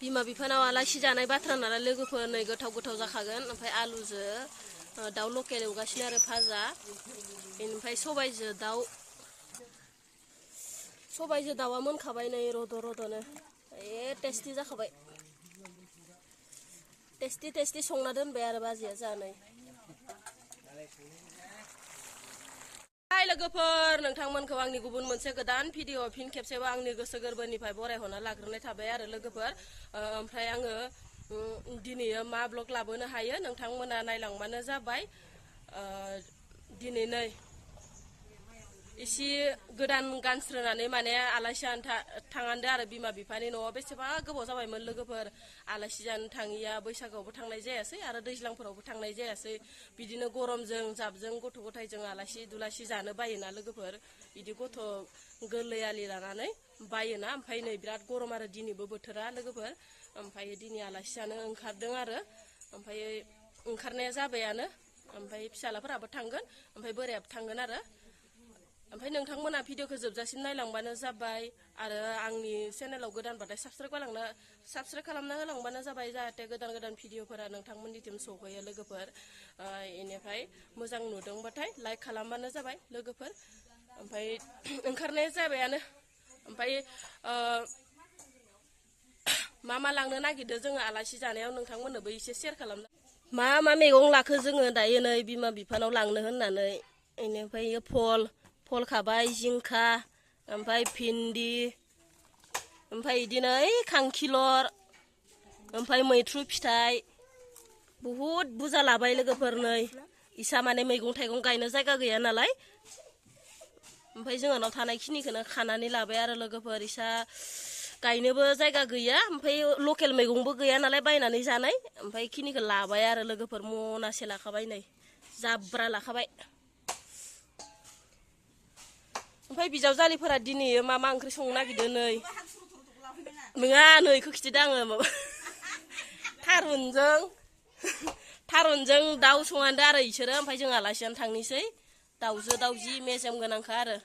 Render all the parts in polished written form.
बिमा बिफानाव आलासि जानाय बाथ्रा नालाय लोगोफोर नै गोथाव गोथाव जाखागोन। ओमफ्राय आलुजों दाउ लकेल एवगासिनो आरो भाजा, बेनिफ्राय सबाइजों दाउआ मोनखाबाय नै रद' रद'नो टेस्टि जाखाबाय। टेस्टि संना दोनबाय आरो बाजैया जानाय। हाय लोगोफोर, नोंथांमोनखौ आंनि गुबुन मोनसे गोदान भिडिअ फिन खेबसेबो आंनि गोसो गोरबोनिफ्राय बरायहरना लाग्रोनाय थाबाय आरो लोगोफोर। ओमफ्राय आङो दिनै मा ब्लग लाबोनो हायो नोंथांमोना नायलांबानो जाबाय। दिनै नै एसे गोदान गानस्रोनानै माने आलासि जानो थांहांदो आरो बिमा बिफानि न'आव। बेसेबा गोबाव जाबायमोन लोगोफोर आलासि जानो थाङिया, बैसागोआवबो थांनाय जायासै आरो दैज्लांफोरावबो थांनाय जायासै। बिदिनो गरमजों जाबजों गथ' गथायजों आलासि दुलासि जानो बायोना लोगोफोर, बिदि गथ' गोरलै आलि लानानै बायोना। ओमफ्राय नै बिराद गरम आरो दिनैबो बोथोरा लोगोफोर। ओमफ्राय दिनै आलासि जानो ओंखारदों आरो, ओमफ्राय ओंखारनाया जाबायानो। ओमफ्राय फिसालाफोराबो थांगोन, ओमफ्राय बोरायाबो थांगोन आरो। ओमफ्राय नोंथांमोना भिडिअखौ जोबजासिम नायलांबानो जाबाय आरो आंनि चेनेलाव गोदानबाथाय साबस्क्राइब खालामना होलांबानो जाबाय, जाहाथे गोदान गोदान भिडिअफोरा नोंथांमोननिथिं सौहैयो लोगोफोर। बेनिफ्राय मोजां नुदोंबाथाय लाइक खालामबानो जाबाय लोगोफोर। ओमफ्राय ओंखारनाया जाबायानो। ओमफ्राय मा लांनो नागिरदो जोङो आलासि जानायाव नोंथांमोननोबो एसे सेयार खालामना। मा मैगं लाखो जोङो दायो नै बिमा बिफानाव लांनो होननानै। बेनिफ्राय फल खाबाय, जिंखा, ओमफ्राय भिन्दि, ओमफ्राय बिदिनो खांखिलर, ओमफ्राय मैथ्रु फिथाइ बहुद बुरजा लाबाय लोगोफोर। नै इसा माने मैगं थाइगं गायनो जायगा गैया नालाय, ओमफ्राय जोंहानाव थानायखिनिखौनो खानानै लाबाय आरो लोगोफोर। इसा गायनोबो जायगा गैया, ओमफ्राय लकेल मैगंबो गैया नालाय बायनानै जानाय। ओमफ्राय बेखिनिखौ लाबाय आरो लोगोफोर, मनासे लाखाबाय नै जाब्रा लाखाबाय। ओमफ्राय बिजावजालिफोरा दिनै मा ओंख्रि संनो नागिरदों नै नङा, नै बेखौ खिथिदों आङो। माबा थारुनजों दाउ संहांदो आरो इसोरो। ओमफ्राय जों आलासियानो थांनोसै, दाउजो दाउजि मेजेम गोनांखा आरो।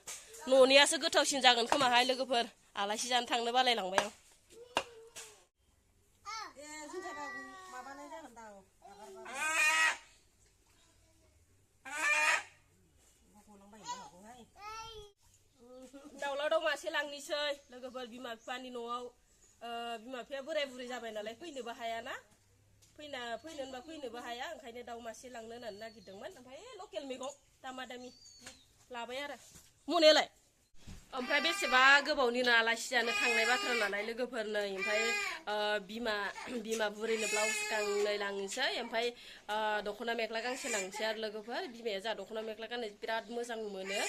न'नियासो गोथावसिन जागोन खोमाहाय लोगोफोर, आलासि जानो थांनो बालायलांबाय आं। दाउला दाउ मासे लांनोसै लोगोफोर बिमा बिफानि न'आव। बिमा बिफाया बोराय बुरै जाबाय नालाय फैनोबो हायाना, फैनो होनबा फैनोबो हाया। ओंखायनो दाउ मासे लांनो होननानै नागिरदोंमोन। ओमफ्राय लकेल मैगं दामा दामि लाबाय आरो मनायालाय। ओमफ्राय बेसेबा गोबावनिनो आलासि जानो थांनाय बाथ्रा नालाय लोगोफोर नै। ओमफ्राय बिमा बुरैनो ब्लाउस गांनै लांनोसै, ओमफ्राय दख'ना मेख्ला गांसे लांनोसै आरो लोगोफोर। बिमाया जा दख'ना मेख्ला गाननो बिराद मोजां मोनो।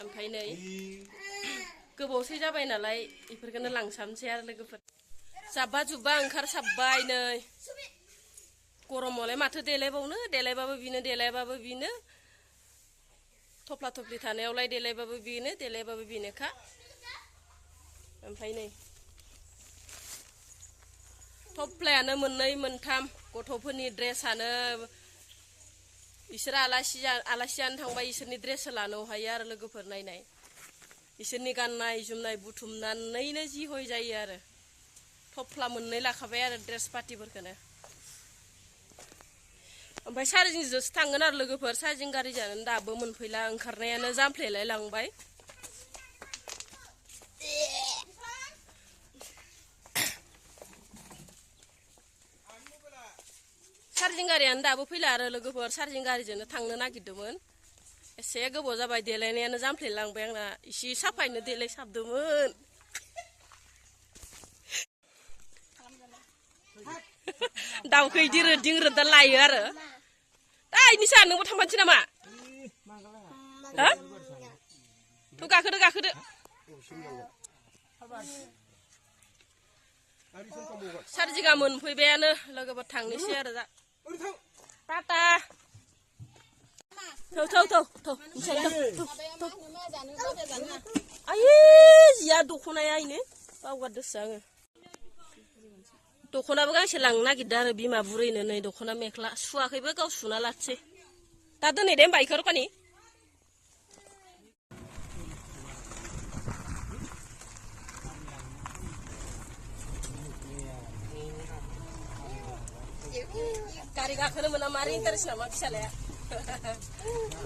ओमफ्राय नै गोबावसै जाबाय नालाय बेफोरखौनो लांसाबनोसै आरो लोगोफोर। जाब्बा जुब्बा ओंखारसाबबाय नै गरमावलाय माथो देलायबावनो, देलायबाबो बिनो थफ्ला थफ्लि थानायावलाय देलायबाबो बेनोखा। ओमफ्राय नै थफ्लायानो मोननै मोनथाम, गथ'फोरनि ड्रेसानो बिसोरो आलासि जानो थांबा इसोरनि ड्रेससो लानो हायो आरो लोगोफोर। नायनाय इसोरनि गाननाय जोमनाय बुथुमनानैनो जि हय जायो आरो। थफ्ला मोननै लाखाबाय आरो ड्रेस पार्टिफोरखौनो। ओमफ्राय सारिजिंजोंसो थांगोन आरो लोगोफोर, सारिजिं गारिजों दाबो मोनफैला, ओंखारनायानो जामफ्लेलाय लांबाय। सार्जिं गारियानो दाबो फैला आरो लोगोफोर, सार्जिं गारिजोंनो थांनो नागिरदोंमोन। एसे गोबाव जाबाय, देलायनायानो जामफ्लेलांबाय आंना। इसे साफायैनो देलाय साबदोंमोन। दाउखौ इदि रोदिं रोदा लायो आरो। इनि साहा नोंबो थांफानोसै नामा? हा? गाखोदो। सार्जिंआ मोनफैबायानो लोगोफोर, थांनोसै आरो दा। टाटा। आयै जिया दख'नाया इनो बावगारदोसो आङो। दख'नाबो गांसे लांनो नागिरदों आरो बिमा बुरैनो नै दख'ना मेख्ला सुवाखैबो, गाव सुना लाथोसै दा। दोनै दे होमबा इखौ रख'नि। गारि गाखोनो मोना मारै इन्टारेस्ट नामा फिसालाया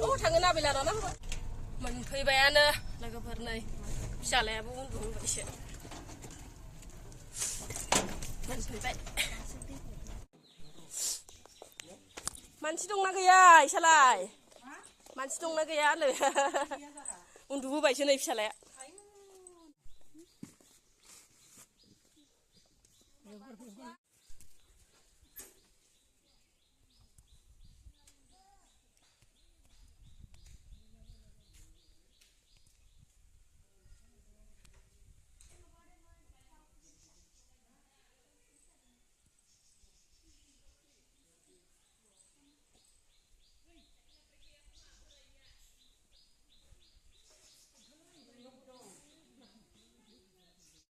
औ थाङो ना बेला दाना मोनफैबायानो लोगोफोर नै फिसालायाबो उन्दुबायसो मोनफैबाय मानसि दंना गैया इसालाय मानसि दंना गैया होनो उन्दुबोबायसो नै फिसालाया